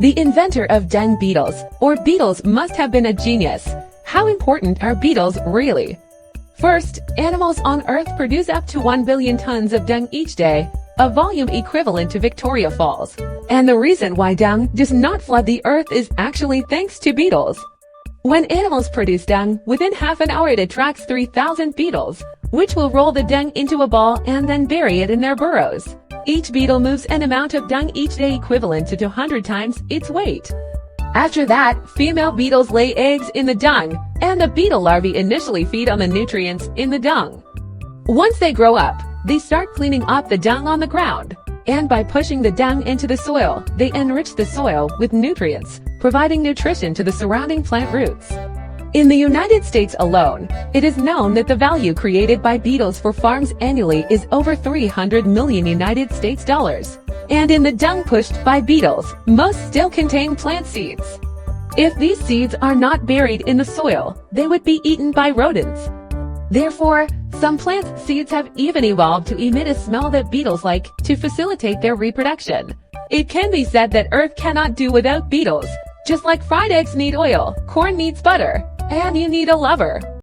The inventor of dung beetles, or beetles, must have been a genius. How important are beetles really? First, animals on Earth produce up to 1 billion tons of dung each day, a volume equivalent to Victoria Falls. And the reason why dung does not flood the Earth is actually thanks to beetles. When animals produce dung, within half an hour it attracts 3,000 beetles, which will roll the dung into a ball and then bury it in their burrows. Each beetle moves an amount of dung each day equivalent to 200 times its weight. After that, female beetles lay eggs in the dung, and the beetle larvae initially feed on the nutrients in the dung. Once they grow up, they start cleaning up the dung on the ground. And by pushing the dung into the soil, they enrich the soil with nutrients, providing nutrition to the surrounding plant roots. In the United States alone, it is known that the value created by beetles for farms annually is over 300 million United States dollars. And in the dung pushed by beetles, most still contain plant seeds. If these seeds are not buried in the soil, they would be eaten by rodents. Therefore, some plant seeds have even evolved to emit a smell that beetles like to facilitate their reproduction. It can be said that Earth cannot do without beetles. Just like fried eggs need oil, corn needs butter, and you need a lover.